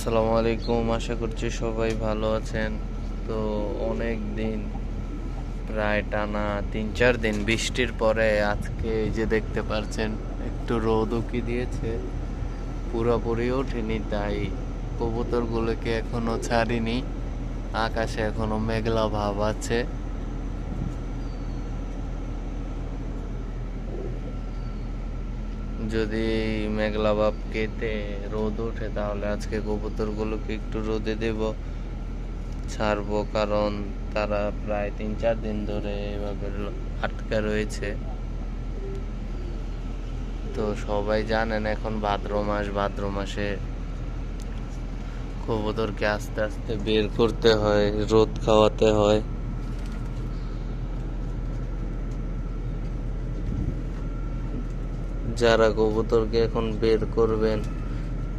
আসসালামু আলাইকুম। আশা করছি সবাই ভালো আছেন। তো অনেক দিন, প্রায় টানা 3-4 দিন বৃষ্টির পরে আজকে এই যে দেখতে পাচ্ছেন একটু রোদ উকি দিয়েছে, পুরোপুরি ওঠেনি, তাই কবুতরগুলোকে এখনো ছাড়িনি। আকাশে এখনো মেঘলা ভাব আছে। যদি এই মেঘলা ভাব কেটে রোদ ওঠে তাহলে আজকে কবুতরগুলোকে একটু রোদে দেব, ছাড়বো, কারণ তারা প্রায় 3-4 দিন ধরে এভাবে আটকা রয়েছে। তো সবাই জানেন এখন ভাদ্র মাস, ভাদ্র মাসে কবুতরকে আস্তে আস্তে বের করতে হয়, রোদ খাওয়াতে হয়। যারা কবুতরকে এখন বের করবেন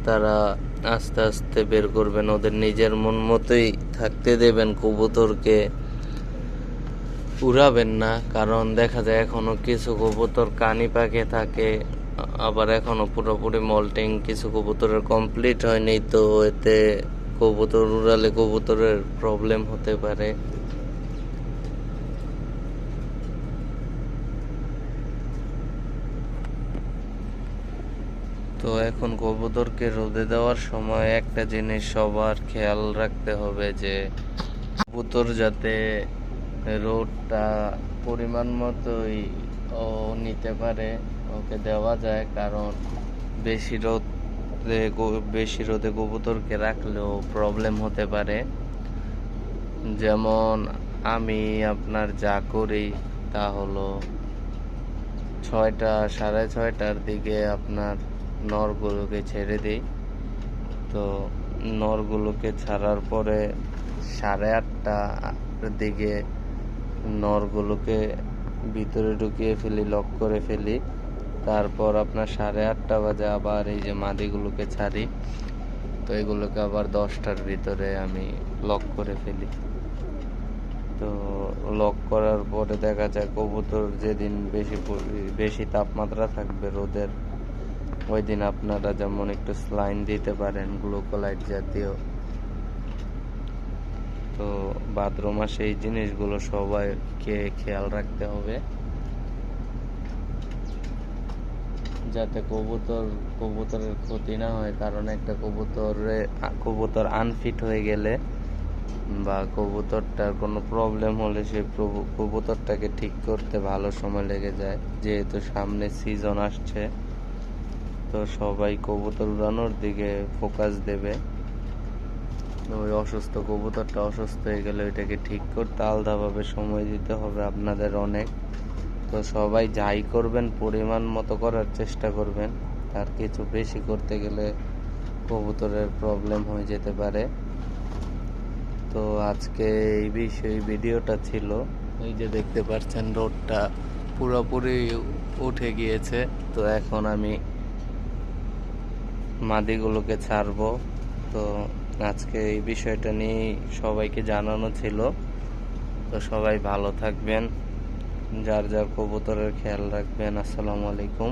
তারা আস্তে আস্তে বের করবেন, ওদের নিজের মন মতোই থাকতে দেবেন, কবুতরকে উড়াবেন না। কারণ দেখা যায় এখনো কিছু কবুতর কানি পাকে থাকে, আবার এখনো পুরোপুরি মল্টিং কিছু কবুতরের কমপ্লিট হয়নি। তো এতে কবুতর উড়ালে কবুতরের প্রবলেম হতে পারে। তো এখন কবুতরকে রোদে দেওয়ার সময় একটা জিনিস সবার খেয়াল রাখতে হবে, যে কবুতর যাতে রোদটা পরিমাণ মতোই ও নিতে পারে, ওকে দেওয়া যায়। কারণ বেশি রোদে কবুতরকে রাখলেও প্রবলেম হতে পারে। যেমন আমি আপনার যা করি তা হলো 6টা, 6:30টার দিকে আপনার নরগুলোকে ছেড়ে দিই। তো নরগুলোকে ছাড়ার পরে 8:30টার দিকে নরগুলোকে ভিতরে ঢুকিয়ে ফেলি, লক করে ফেলি। তারপর আপনার 8:30 বাজে আবার এই যে মাদিগুলোকে ছাড়ি। তো এগুলোকে আবার 10টার ভিতরে আমি লক করে ফেলি। তো লক করার পরে দেখা যায় কবুতর যেদিন বেশি তাপমাত্রা থাকবে রোদের, ওই দিন আপনারা যেমন একটু স্যালাইন দিতে পারেন, গ্লুকোলাইট জাতীয়। তো ভাদ্র মাসে এই জিনিসগুলো সবাইকে খেয়াল রাখতে হবে, যাতে কবুতরের ক্ষতি না হয়। কারণ একটা কবুতর আনফিট হয়ে গেলে বা কবুতরটার কোনো প্রবলেম হলে সেই কবুতরটাকে ঠিক করতে ভালো সময় লেগে যায়, যেহেতু সামনে সিজন আসছে। তো সবাই কবুতর উড়ানোর দিকে ফোকাস দেবে। ওই অসুস্থ কবুতরটা অসুস্থ হয়ে গেলে ওইটাকে ঠিক করতে আলাদাভাবে সময় দিতে হবে আপনাদের অনেক। তো সবাই যাই করবেন পরিমাণ মতো করার চেষ্টা করবেন, তার কিছু বেশি করতে গেলে কবুতরের প্রবলেম হয়ে যেতে পারে। তো আজকে এই বিষয়ে ভিডিওটা ছিল। এই যে দেখতে পাচ্ছেন রোদটা পুরোপুরি উঠে গিয়েছে। তো এখন আমি মাদিগুলোকে ছাড়বো। তো আজকে এই বিষয়টা নিয়ে সবাইকে জানানো ছিল। তো সবাই ভালো থাকবেন, যার যার কবুতরের খেয়াল রাখবেন। আসসালামু আলাইকুম।